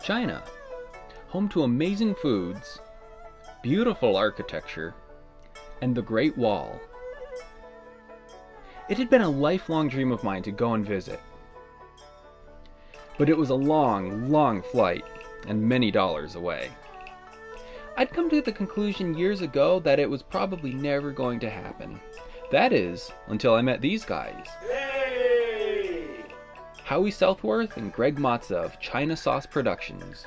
China, home to amazing foods, beautiful architecture, and the Great Wall. It had been a lifelong dream of mine to go and visit. But it was a long, long flight, and many dollars away. I'd come to the conclusion years ago that it was probably never going to happen. That is, until I met these guys. Hey! Howie Southworth and Greg Matza of China Sauce Productions.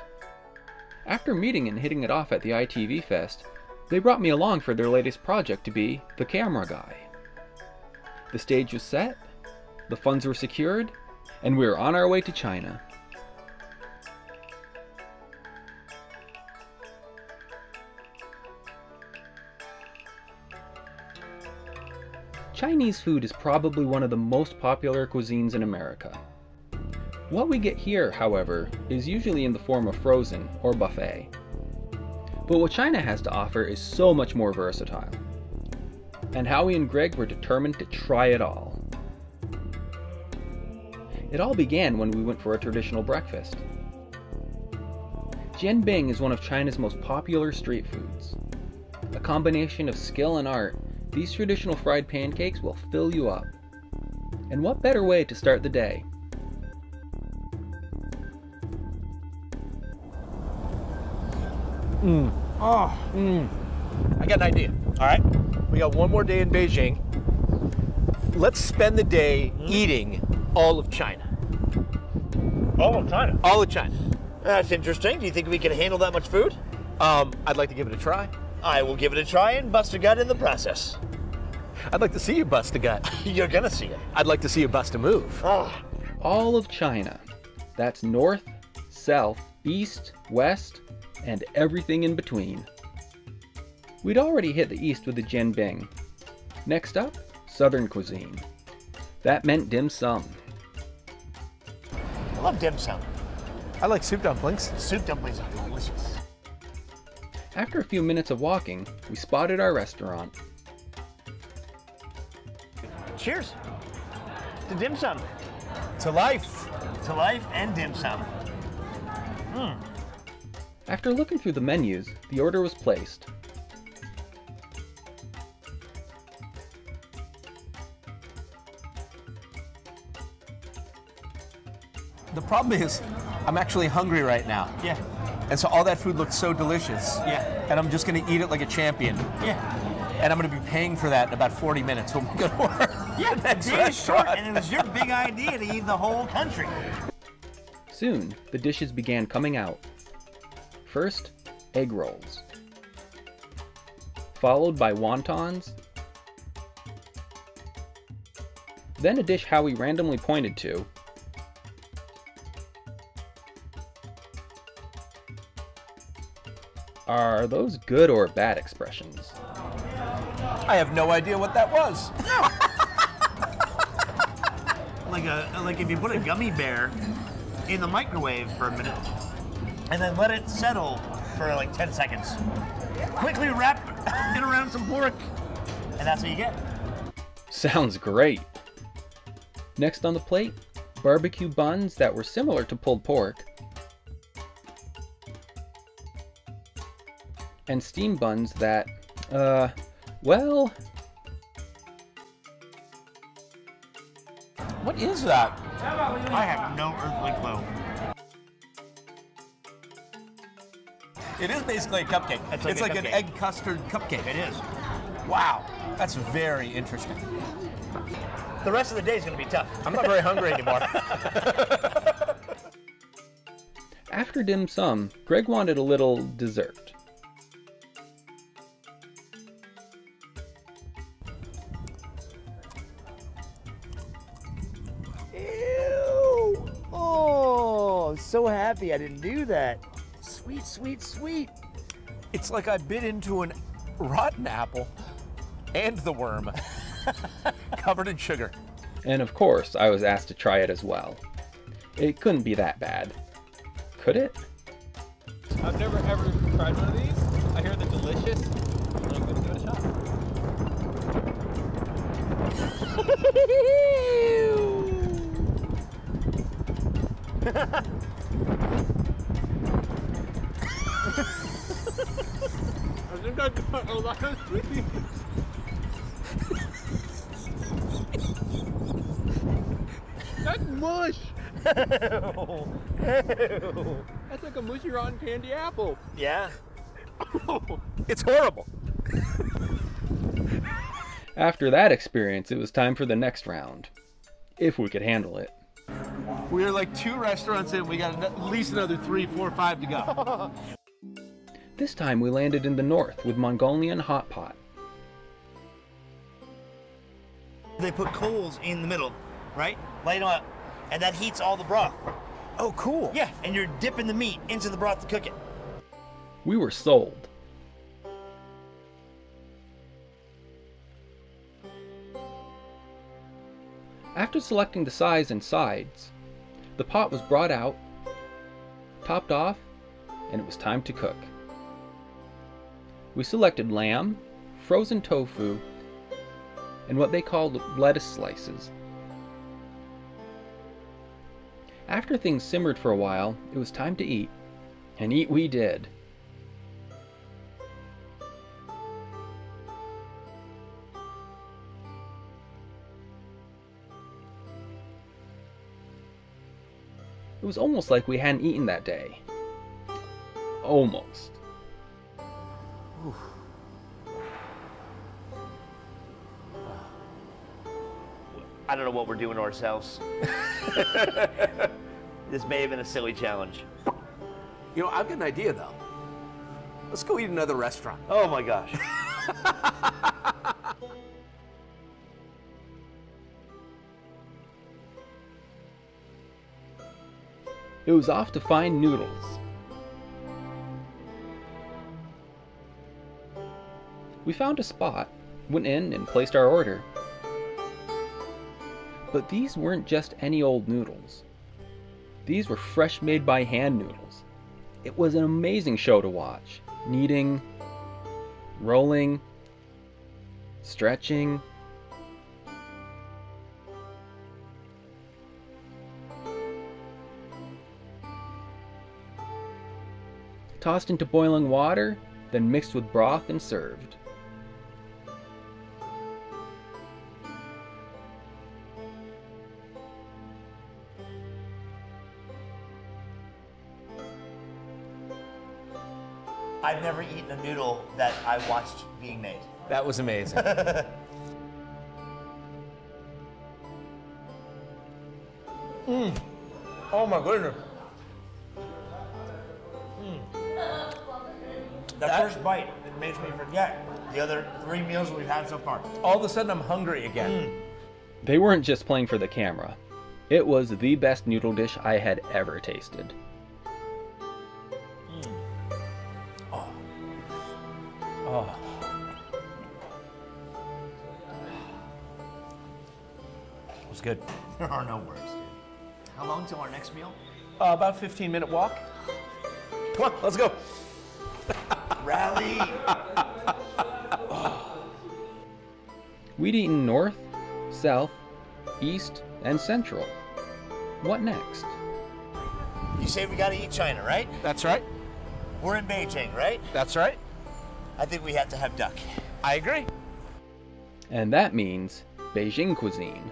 After meeting and hitting it off at the ITV Fest, they brought me along for their latest project to be the camera guy. The stage was set, the funds were secured, and we were on our way to China. Chinese food is probably one of the most popular cuisines in America. What we get here, however, is usually in the form of frozen or buffet. But what China has to offer is so much more versatile. And Howie and Greg were determined to try it all. It all began when we went for a traditional breakfast. Jian is one of China's most popular street foods. A combination of skill and art, these traditional fried pancakes will fill you up. And what better way to start the day? I got an idea. All right. We got one more day in Beijing. Let's spend the day eating all of China. All of China? All of China. That's interesting. Do you think we can handle that much food? I'd like to give it a try. I will give it a try and bust a gut in the process. I'd like to see you bust a gut. You're gonna see it. I'd like to see you bust a move. All of China. That's north, south, east, west, and everything in between. We'd already hit the east with the Jian. Next up, southern cuisine. That meant dim sum. I love dim sum. I like soup dumplings. Soup dumplings are delicious. After a few minutes of walking, we spotted our restaurant. Cheers to dim sum. To life. To life and dim sum. After looking through the menus, the order was placed. The problem is, I'm actually hungry right now. Yeah. And so all that food looks so delicious. Yeah. And I'm just going to eat it like a champion. Yeah. And I'm going to be paying for that in about 40 minutes when we go to work. Yeah, the day is short, and it was your big idea to eat the whole country. Soon, the dishes began coming out. First, egg rolls. Followed by wontons. Then a dish Howie randomly pointed to. Are those good or bad expressions? I have no idea what that was. Like if you put a gummy bear in the microwave for a minute and then let it settle for like 10 seconds. Quickly wrap it around some pork, and that's what you get. Sounds great! Next on the plate, barbecue buns that were similar to pulled pork, and steam buns that, well... What is that? I have no earthly clue. It is basically a cupcake. It's like an cupcake. egg custard cupcake. It is. Wow, that's very interesting. The rest of the day is going to be tough. I'm not very hungry anymore. After dim sum, Greg wanted a little dessert. Ew! Oh, so happy I didn't do that. Sweet, sweet, sweet. It's like I bit into an rotten apple and the worm, covered in sugar. And of course, I was asked to try it as well. It couldn't be that bad. Could it? I've never ever tried one of these. I hear they're delicious. I'm gonna give it a shot. I'm not doing a lot of these. That's mush. That's like a mushy rotten candy apple. Yeah. It's horrible. After that experience, it was time for the next round, if we could handle it. We're like 2 restaurants in. We got at least another 3, 4, 5 to go. This time we landed in the north with Mongolian Hotpot. They put coals in the middle, right? Light them up, and that heats all the broth. Oh, cool. Yeah, and you're dipping the meat into the broth to cook it. We were sold. After selecting the size and sides, the pot was brought out, topped off, and it was time to cook. We selected lamb, frozen tofu, and what they called lettuce slices. After things simmered for a while, it was time to eat, and eat we did. It was almost like we hadn't eaten that day. Almost. I don't know what we're doing to ourselves. This may have been a silly challenge. You know, I've got an idea, though. Let's go eat another restaurant. Oh my gosh. It was off to find Noodles. We found a spot, went in and placed our order. But these weren't just any old noodles. These were fresh made by hand noodles. It was an amazing show to watch. Kneading, rolling, stretching. Tossed into boiling water, then mixed with broth and served. I've never eaten a noodle that I watched being made. That was amazing. Oh my goodness. That first bite, it makes me forget the other 3 meals we've had so far. All of a sudden, I'm hungry again. They weren't just playing for the camera. It was the best noodle dish I had ever tasted. Oh. It was good. There are no words, dude. How long till our next meal? About a 15-minute walk. Come on, let's go. Rally! We'd eaten north, south, east, and central. What next? You say we gotta eat China, right? That's right. We're in Beijing, right? That's right. I think we have to have duck. I agree. And that means Beijing cuisine.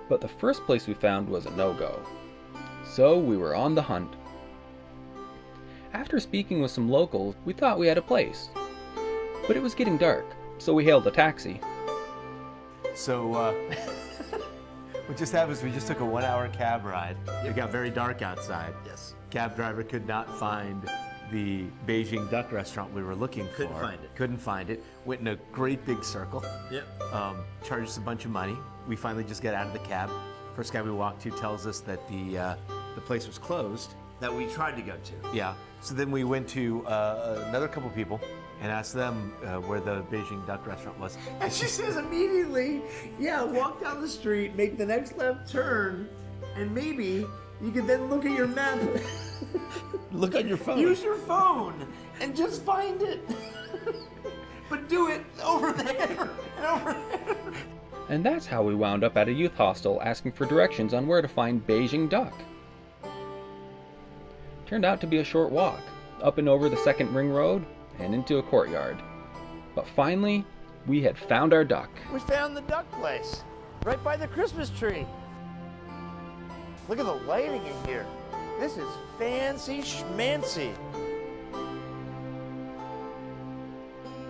But the first place we found was a no-go. So we were on the hunt. After speaking with some locals, we thought we had a place. But it was getting dark, so we hailed a taxi. So, what just happened is we just took a 1-hour cab ride. It got very dark outside. Yes. Cab driver could not find the Beijing Duck restaurant we were looking for. Couldn't find it. Couldn't find it. Went in a great big circle. Yep. Charged us a bunch of money. We finally just got out of the cab. First guy we walked to tells us that the place was closed. That we tried to go to. Yeah. So then we went to another couple people and asked them where the Beijing Duck restaurant was. And she says immediately, yeah, walk down the street, make the next left turn, and maybe you can then look at your map. Look on your phone. Use your phone and just find it. But do it over there and over there. And that's how we wound up at a youth hostel asking for directions on where to find Beijing Duck. Turned out to be a short walk, up and over the second ring road, and into a courtyard. But finally, we had found our duck. We found the duck place, right by the Christmas tree. Look at the lighting in here. This is fancy schmancy.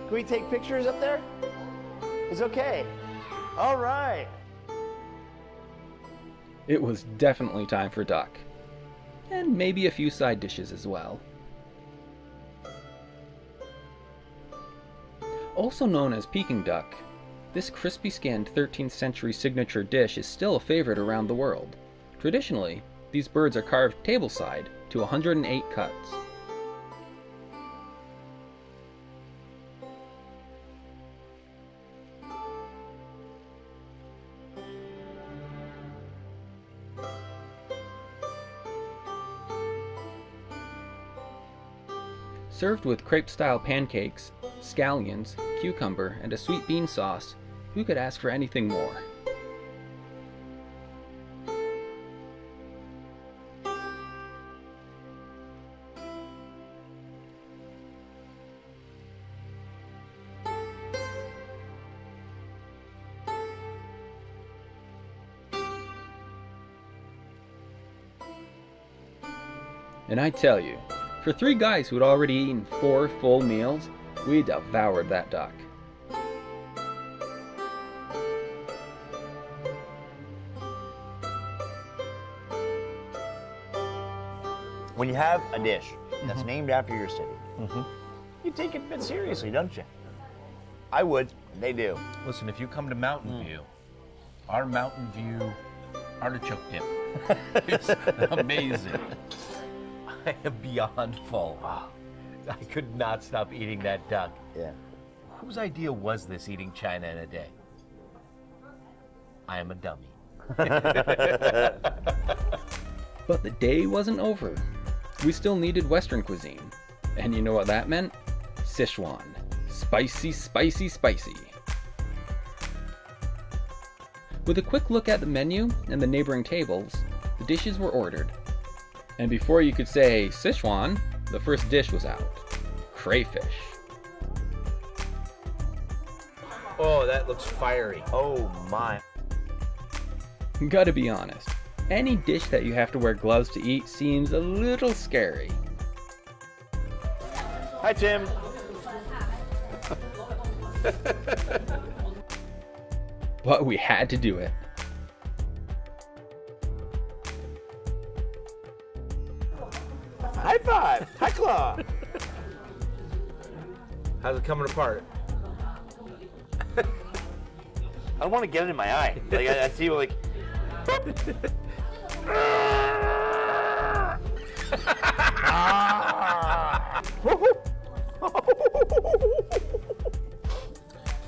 Can we take pictures up there? It's okay. All right. It was definitely time for duck. And maybe a few side dishes as well. Also known as Peking Duck, this crispy skinned 13th century signature dish is still a favorite around the world. Traditionally, these birds are carved tableside to 108 cuts. Served with crepe-style pancakes, scallions, cucumber, and a sweet bean sauce, who could ask for anything more? And I tell you, for 3 guys who had already eaten 4 full meals, we devoured that duck. When you have a dish that's named after your city, you take it a bit seriously, don't you? I would. They do. Listen, if you come to Mountain View, our Mountain View artichoke dip is amazing. I am beyond full. I could not stop eating that duck. Yeah. Whose idea was this, eating China in a day? I am a dummy. But the day wasn't over. We still needed Western cuisine. And you know what that meant? Sichuan. Spicy, spicy, spicy. With a quick look at the menu and the neighboring tables, the dishes were ordered. And before you could say Sichuan, the first dish was out. Crayfish. Oh, that looks fiery. Oh my. Gotta be honest, any dish that you have to wear gloves to eat seems a little scary. Hi, Tim. But we had to do it. High five. High claw. How's it coming apart? I don't want to get it in my eye. Like I see like.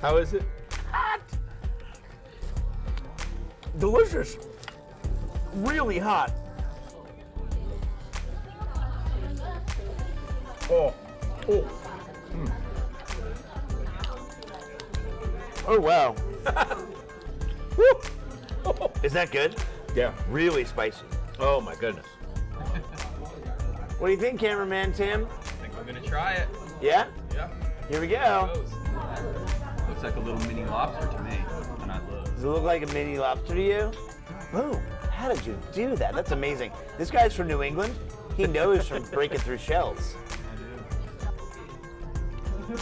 How is it? Hot. Delicious. Really hot. Oh. Oh. Oh wow. Is that good? Yeah. Really spicy. Oh my goodness. What do you think, cameraman Tim? I think we're gonna try it. Yeah? Yeah. Here we go. Looks like a little mini lobster to me. And I love. Does it look like a mini lobster to you? Boom. How did you do that? That's amazing. This guy's from New England. He knows from breaking through shells. I do.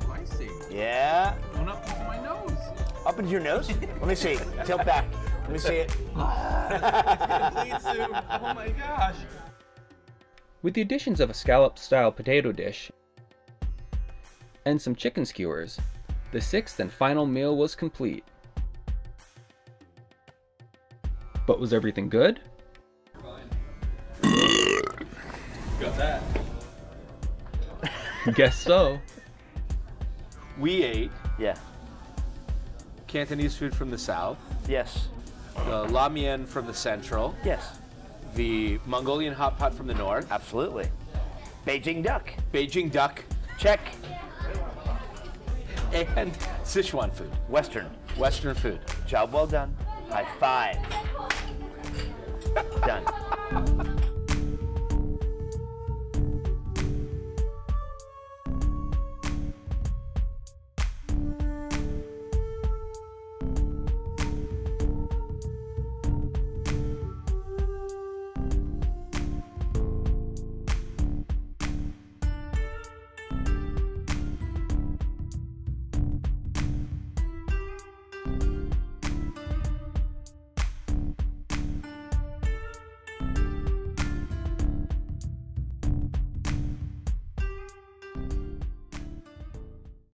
Spicy. Yeah. Going up into my nose. Up into your nose? Let me see. Tilt back. Let me see it. It's gonna bleed soon. Oh my gosh. With the additions of a scallop-style potato dish and some chicken skewers, the 6th and final meal was complete. But was everything good? Got that. Guess so. We ate Yeah. Cantonese food from the south, Yes. the la mian from the central, Yes. the Mongolian Hotpot from the north, Absolutely. Beijing Duck. Beijing Duck, Check. and Sichuan food, Western. Western food. Job well done. High five. Done.